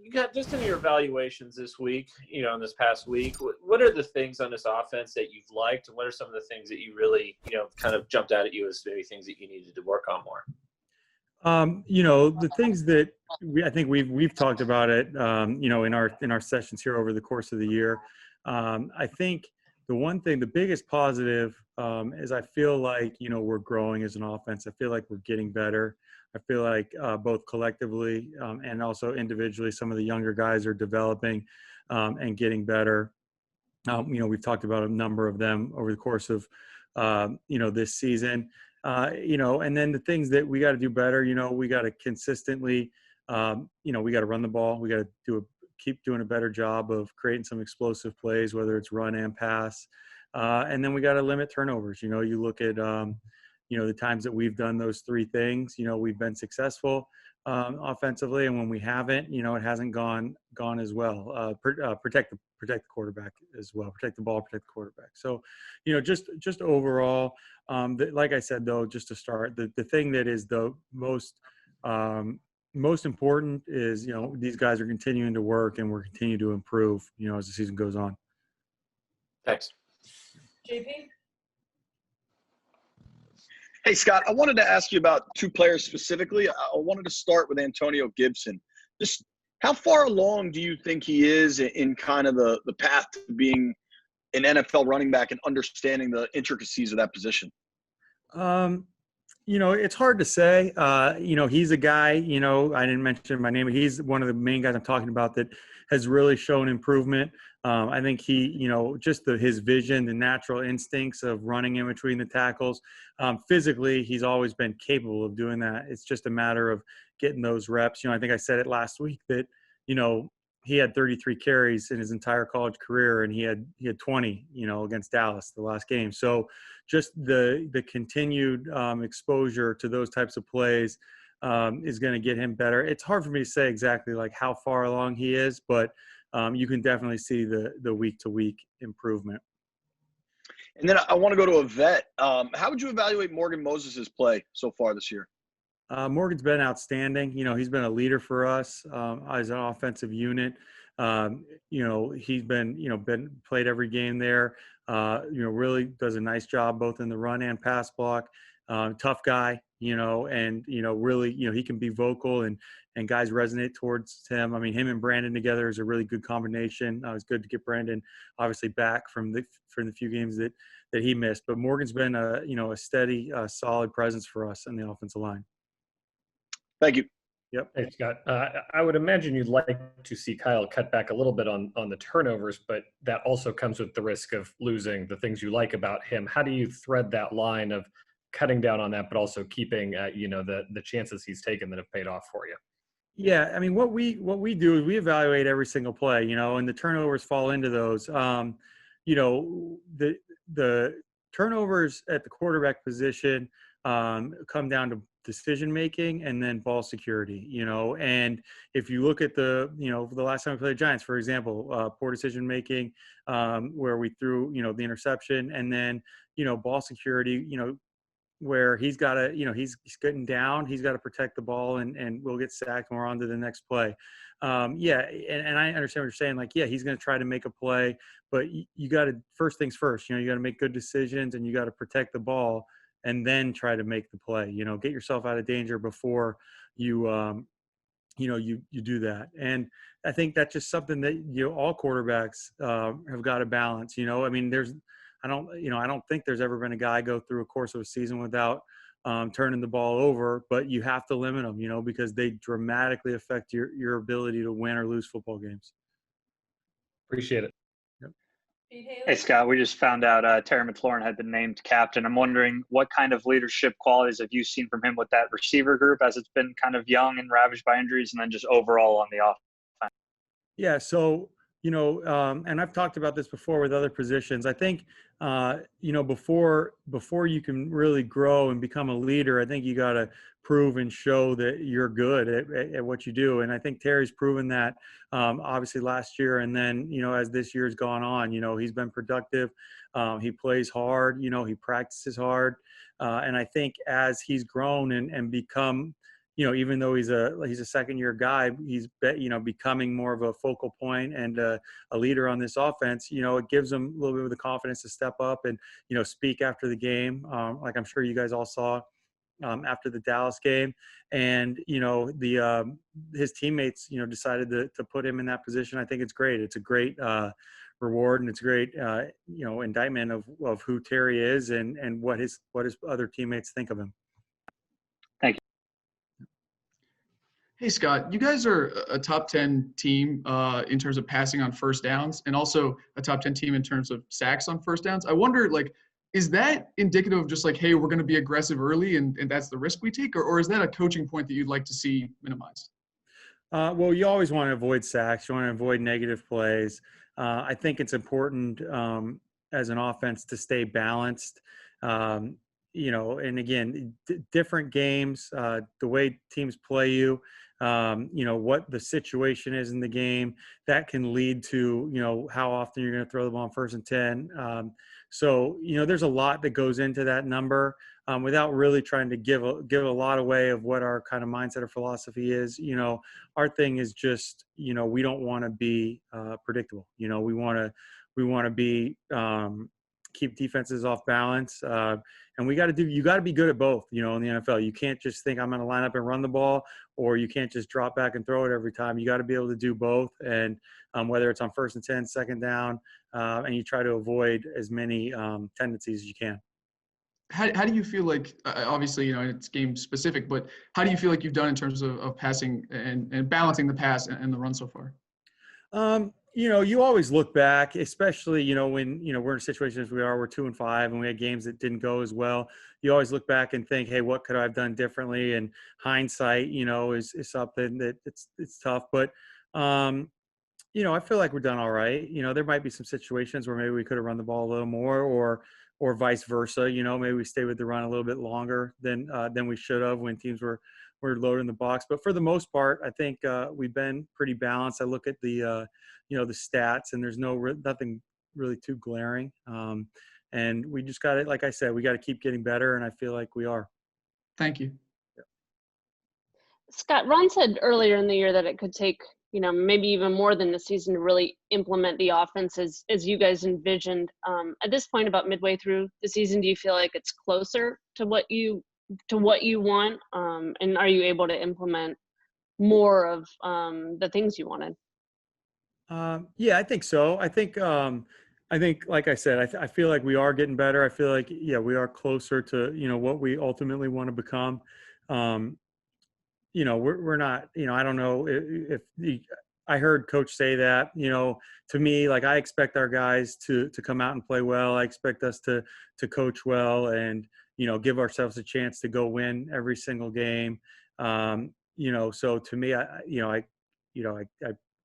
you got just in your evaluations this week, in this past week, what are the things on this offense that you've liked, and what are some of the things that you really, kind of jumped out at you as maybe things that you needed to work on more? The things that I think we've talked about it, in our sessions here over the course of the year. I think the biggest positive is I feel like, we're growing as an offense. I feel like we're getting better. I feel like both collectively and also individually, some of the younger guys are developing and getting better. We've talked about a number of them over the course of, this season. And then the things that we got to do better, we got to consistently, we got to run the ball. We got to keep doing a better job of creating some explosive plays, whether it's run and pass. And then we got to limit turnovers. You look at, the times that we've done those three things, we've been successful offensively. And when we haven't, it hasn't gone as well. Protect the quarterback as well. Protect the ball, protect the quarterback. So, just overall, like I said, though, just to start, the thing that is the most important is, these guys are continuing to work and we're continuing to improve, as the season goes on. Thanks. JP? Hey, Scott, I wanted to ask you about two players specifically. I wanted to start with Antonio Gibson. Just how far along do you think he is in kind of the path to being an NFL running back and understanding the intricacies of that position? It's hard to say. He's a guy, I didn't mention my name. He's one of the main guys I'm talking about that has really shown improvement. I think he, his vision, the natural instincts of running in between the tackles. Physically, he's always been capable of doing that. It's just a matter of getting those reps. I think I said it last week that, he had 33 carries in his entire college career, and he had 20, against Dallas the last game. So just the continued exposure to those types of plays is going to get him better. It's hard for me to say exactly like how far along he is, but you can definitely see the week-to-week improvement. And then I want to go to a vet. How would you evaluate Morgan Moses' play so far this year? Morgan's been outstanding. He's been a leader for us as an offensive unit. He's been played every game there. Really does a nice job both in the run and pass block. Tough guy, and really, he can be vocal and guys resonate towards him. I mean, him and Brandon together is a really good combination. It's good to get Brandon obviously back from the few games that he missed. But Morgan's been a steady, solid presence for us on the offensive line. Thank you. Yep. Hey, Scott. I would imagine you'd like to see Kyle cut back a little bit on the turnovers, but that also comes with the risk of losing the things you like about him. How do you thread that line of cutting down on that, but also keeping, the chances he's taken that have paid off for you? Yeah, I mean, what we do is we evaluate every single play, and the turnovers fall into those. The turnovers at the quarterback position come down to decision making and then ball security, and if you look at the last time we played the Giants, for example, poor decision making where we threw the interception, and then ball security, where he's got to he's getting down, he's got to protect the ball, and we'll get sacked and we're on to the next play. And I understand what you're saying, like, yeah, he's going to try to make a play, but you got to, first things first, you got to make good decisions and you got to protect the ball and then try to make the play. Get yourself out of danger before you you do that. And I think that's just something that all quarterbacks have got to balance. I mean, I don't think there's ever been a guy go through a course of a season without turning the ball over, but you have to limit them, because they dramatically affect your ability to win or lose football games. Appreciate it. Hey, Scott, we just found out Terry McLaurin had been named captain. I'm wondering what kind of leadership qualities have you seen from him with that receiver group as it's been kind of young and ravaged by injuries, and then just overall on the offense? Yeah, so, and I've talked about this before with other positions. I think, before you can really grow and become a leader, I think you got to prove and show that you're good at what you do. And I think Terry's proven that, obviously last year. And then, as this year's gone on, he's been productive. He plays hard, he practices hard. And I think as he's grown and become, even though he's a second-year guy, he's becoming more of a focal point and a leader on this offense. It gives him a little bit of the confidence to step up and speak after the game, like I'm sure you guys all saw after the Dallas game. And his teammates decided to put him in that position. I think it's great. It's a great reward, and it's a great indictment of who Terry is and what his other teammates think of him. Thank you. Hey, Scott, you guys are a top 10 team in terms of passing on first downs, and also a top 10 team in terms of sacks on first downs. I wonder, is that indicative of just hey, we're going to be aggressive early and that's the risk we take? Or is that a coaching point that you'd like to see minimized? Well, you always want to avoid sacks. You want to avoid negative plays. I think it's important as an offense to stay balanced. And again, different games, the way teams play you, what the situation is in the game, that can lead to, how often you're going to throw the ball on 1st and 10. So, there's a lot that goes into that number without really trying to give a lot away of what our kind of mindset or philosophy is. Our thing is just, we don't want to be predictable. We want to be keep defenses off balance. And you got to be good at both, in the NFL. You can't just think I'm going to line up and run the ball, or you can't just drop back and throw it every time. You got to be able to do both. And whether it's on 1st and 10, 2nd down, and you try to avoid as many tendencies as you can. How do you feel obviously, it's game specific, but how do you feel you've done in terms of passing and balancing the pass and the run so far? You always look back, especially, when, we're in situations we're 2-5 and we had games that didn't go as well. You always look back and think, hey, what could I have done differently? And hindsight, is something that it's tough, but, I feel like we're done all right. There might be some situations where maybe we could have run the ball a little more or vice versa. Maybe we stay with the run a little bit longer than we should have when teams were loading the box. But for the most part, I think we've been pretty balanced. I look at the the stats, and there's nothing really too glaring. And we just got to, like I said, we got to keep getting better, and I feel like we are. Thank you. Scott, Ron said earlier in the year that it could take, maybe even more than the season to really implement the offense as you guys envisioned. At this point, about midway through the season, do you feel like it's closer to what you want? And are you able to implement more of the things you wanted? Yeah, I think so. I think, like I said, I feel like we are getting better. I feel like, we are closer to, what we ultimately want to become. We're not, I don't know if I heard Coach say that, to me, I expect our guys to come out and play well. I expect us to coach well and, give ourselves a chance to go win every single game. So to me, I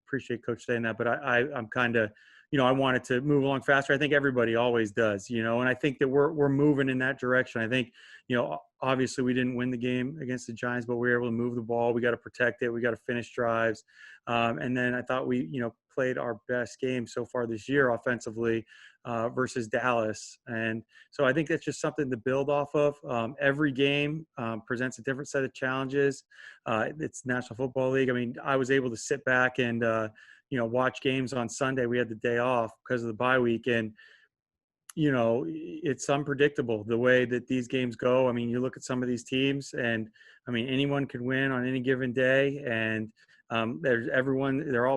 appreciate Coach saying that, but I'm kind of, I wanted to move along faster. I think everybody always does, and I think that we're moving in that direction. I think, obviously we didn't win the game against the Giants, but we were able to move the ball. We got to protect it. We got to finish drives. And then I thought we, played our best game so far this year offensively versus Dallas. And so I think that's just something to build off of. Every game presents a different set of challenges. It's National Football League. I mean, I was able to sit back and, watch games on Sunday. We had the day off because of the bye week. And, it's unpredictable the way that these games go. I mean, you look at some of these teams and anyone can win on any given day. And we're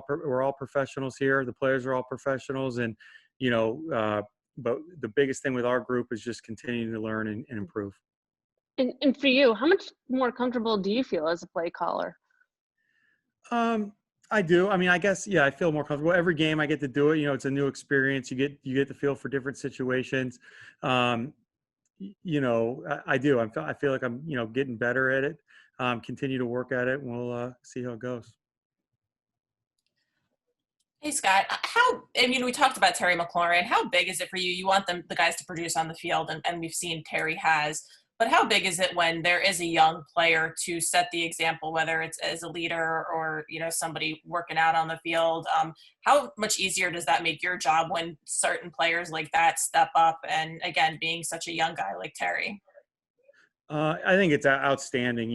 all professionals here. The players are all professionals. And, but the biggest thing with our group is just continuing to learn and improve. And for you, how much more comfortable do you feel as a play caller? I do. I guess, I feel more comfortable. Every game I get to do it. It's a new experience. You get to feel for different situations. I do. I feel like I'm, getting better at it. Continue to work at it, and we'll see how it goes. Hey, Scott, we talked about Terry McLaurin. How big is it for you? You want the guys to produce on the field, and we've seen Terry has. But how big is it when there is a young player to set the example, whether it's as a leader or, somebody working out on the field? How much easier does that make your job when certain players like that step up and, again, being such a young guy like Terry? I think it's outstanding.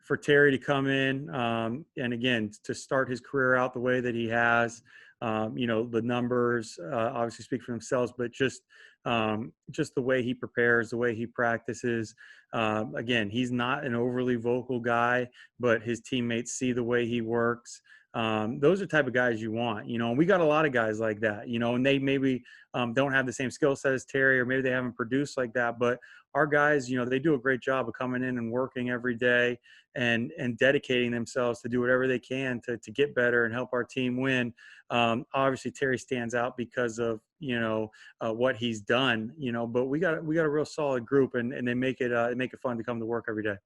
for Terry to come in and again to start his career out the way that he has. The numbers obviously speak for themselves, but just the way he prepares, the way he practices. Again, he's not an overly vocal guy, but his teammates see the way he works. Those are the type of guys you want, and we got a lot of guys like that, and they maybe don't have the same skill set as Terry, or maybe they haven't produced like that, but our guys, they do a great job of coming in and working every day and dedicating themselves to do whatever they can to get better and help our team win. Obviously Terry stands out because of, what he's done, but we got a real solid group, and they make it fun to come to work every day.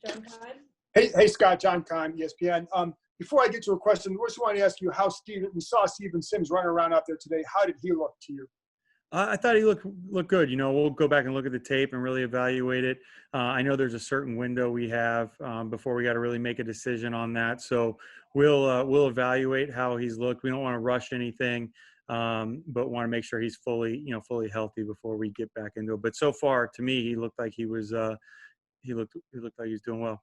John Kime? Hey, Scott, John Kime, ESPN. Before I get to a question, I just want to ask you how we saw Steven Sims running around out there today. How did he look to you? I thought he looked good. We'll go back and look at the tape and really evaluate it. I know there's a certain window we have before we got to really make a decision on that. So we'll evaluate how he's looked. We don't want to rush anything, but want to make sure he's fully healthy before we get back into it. But so far, to me, he looked like he was he looked like he was doing well.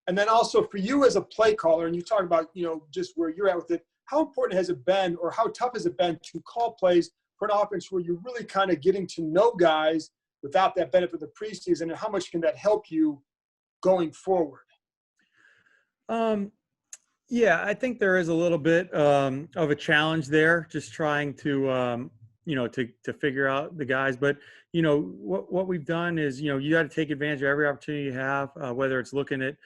And then also for you as a play caller, and you talk about just where you're at with it. How important has it been, or how tough has it been to call plays for an offense where you're really kind of getting to know guys without that benefit of the preseason, and how much can that help you going forward? Yeah, I think there is a little bit of a challenge there, just trying to to figure out the guys. But what we've done is you got to take advantage of every opportunity you have, whether it's looking at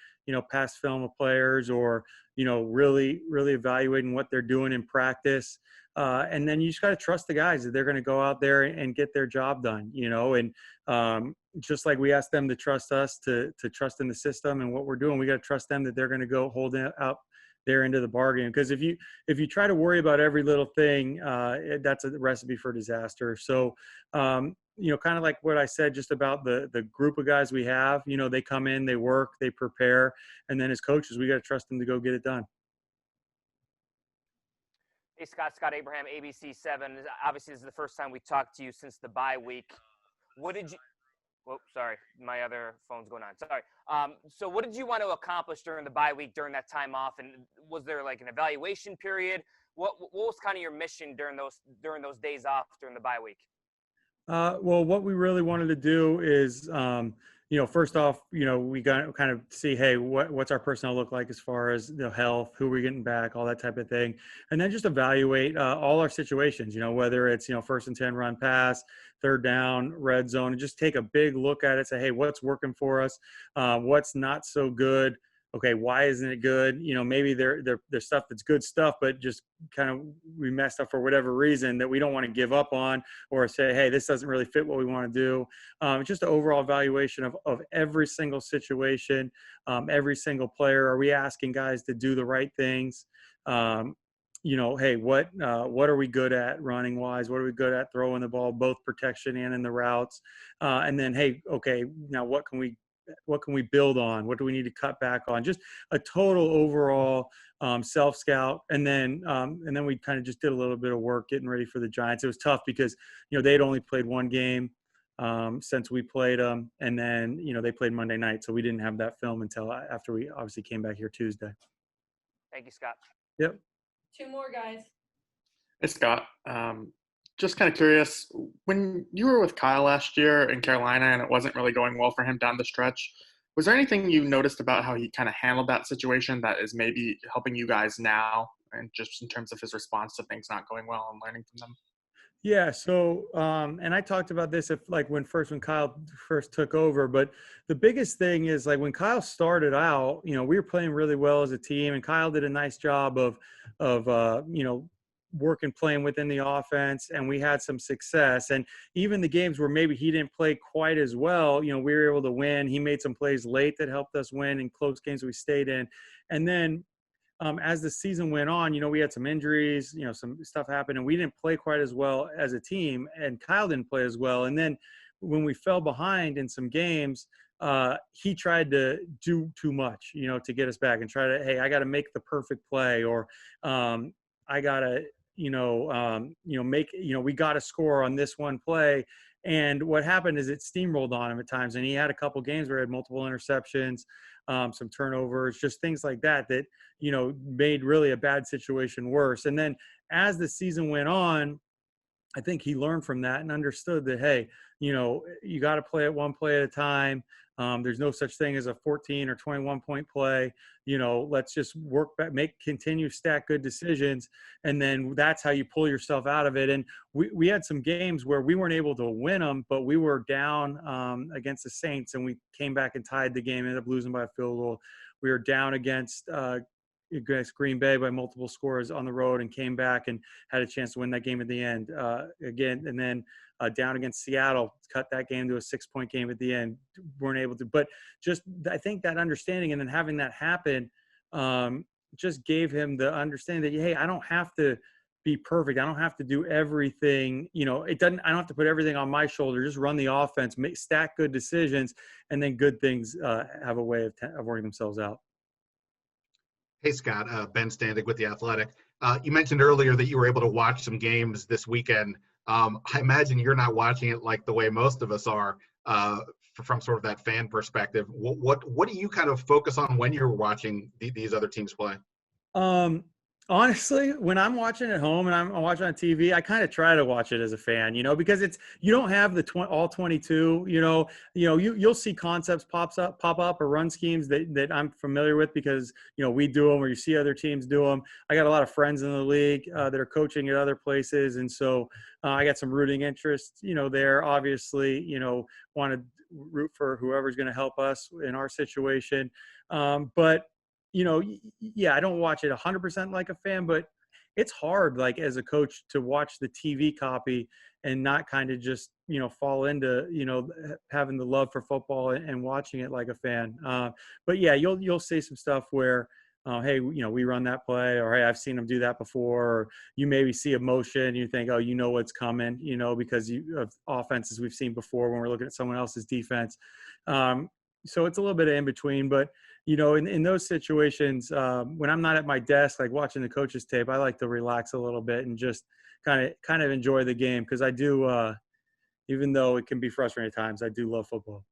past film of players, or really evaluating what they're doing in practice. And then you just got to trust the guys that they're going to go out there and get their job done, and just like we ask them to trust us, to trust in the system and what we're doing, we got to trust them that they're going to go hold it out their end of the bargain. Because if you try to worry about every little thing, that's a recipe for disaster. So, kind of like what I said just about the group of guys we have, they come in, they work, they prepare, and then as coaches, we got to trust them to go get it done. Hey, Scott Abraham, ABC7. Obviously, this is the first time we talked to you since the bye week. What did you – whoa, sorry. My other phone's going on. Sorry. So what did you want to accomplish during the bye week, during that time off? And was there like an evaluation period? What was kind of your mission during those days off during the bye week? Well, what we really wanted to do is first off, we got to kind of see, hey, what's our personnel look like as far as health, who we're getting back, all that type of thing. And then just evaluate all our situations, whether it's, 1st and 10 run pass, 3rd down, red zone, and just take a big look at it, say, hey, what's working for us? What's not so good? Okay, why isn't it good? Maybe there's stuff that's good stuff, but just kind of we messed up for whatever reason that we don't want to give up on, or say, hey, this doesn't really fit what we want to do. Just an overall evaluation of every single situation, every single player. Are we asking guys to do the right things? Hey, what are we good at running wise? What are we good at throwing the ball, both protection and in the routes? And then, hey, okay, now what can we build on? What do we need to cut back on? Just a total overall self-scout. And then we kind of just did a little bit of work getting ready for the Giants. It was tough because, they'd only played one game since we played them. And then, they played Monday night. So we didn't have that film until after we obviously came back here Tuesday. Thank you, Scott. Yep. 2 more guys. Hey, Scott. Just kind of curious, when you were with Kyle last year in Carolina and it wasn't really going well for him down the stretch, was there anything you noticed about how he kind of handled that situation that is maybe helping you guys now, and just in terms of his response to things not going well and learning from them? Yeah. So, and I talked about this when Kyle first took over, but the biggest thing is like when Kyle started out, we were playing really well as a team, and Kyle did a nice job of working, playing within the offense, and we had some success. And even the games where maybe he didn't play quite as well, we were able to win. He made some plays late that helped us win in close games we stayed in. And then, as the season went on, we had some injuries, some stuff happened, and we didn't play quite as well as a team, and Kyle didn't play as well. And then when we fell behind in some games, he tried to do too much, to get us back and try to, hey, I got to make the perfect play, or I got to, we got to score on this one play. And what happened is it steamrolled on him at times. And he had a couple games where he had multiple interceptions, some turnovers, just things like that, made really a bad situation worse. And then as the season went on, I think he learned from that and understood that, hey, you got to play it one play at a time. There's no such thing as a 14 or 21 point play. Let's just work back, continue stack good decisions. And then that's how you pull yourself out of it. And we had some games where we weren't able to win them, but we were down against the Saints and we came back and tied the game, ended up losing by a field goal. We were down against Green Bay by multiple scores on the road and came back and had a chance to win that game at the end again. And then down against Seattle, cut that game to a 6-point game at the end. Weren't able to, but just, I think that understanding and then having that happen just gave him the understanding that, hey, I don't have to be perfect. I don't have to do everything. I don't have to put everything on my shoulder. Just run the offense, stack good decisions, and then good things have a way of working themselves out. Hey, Scott, Ben Standig with The Athletic. You mentioned earlier that you were able to watch some games this weekend. I imagine you're not watching it like the way most of us are from sort of that fan perspective. What do you kind of focus on when you're watching these other teams play? Honestly, when I'm watching at home and I'm watching on TV, I kind of try to watch it as a fan, because you don't have the all 22, you'll see concepts pop up or run schemes that I'm familiar with because, we do them or you see other teams do them. I got a lot of friends in the league that are coaching at other places. And so I got some rooting interest, there, obviously, want to root for whoever's going to help us in our situation. But I don't watch it 100% like a fan, but it's hard, like as a coach, to watch the TV copy and not kind of just, fall into, having the love for football and watching it like a fan. But yeah, you'll see some stuff where, hey, we run that play, or hey, I've seen them do that before. Or you maybe see a motion and you think, oh, what's coming, because of offenses we've seen before when we're looking at someone else's defense. So it's a little bit of in between, but in those situations, when I'm not at my desk, like watching the coach's tape, I like to relax a little bit and just kind of enjoy the game. Cause I do, even though it can be frustrating at times, I do love football.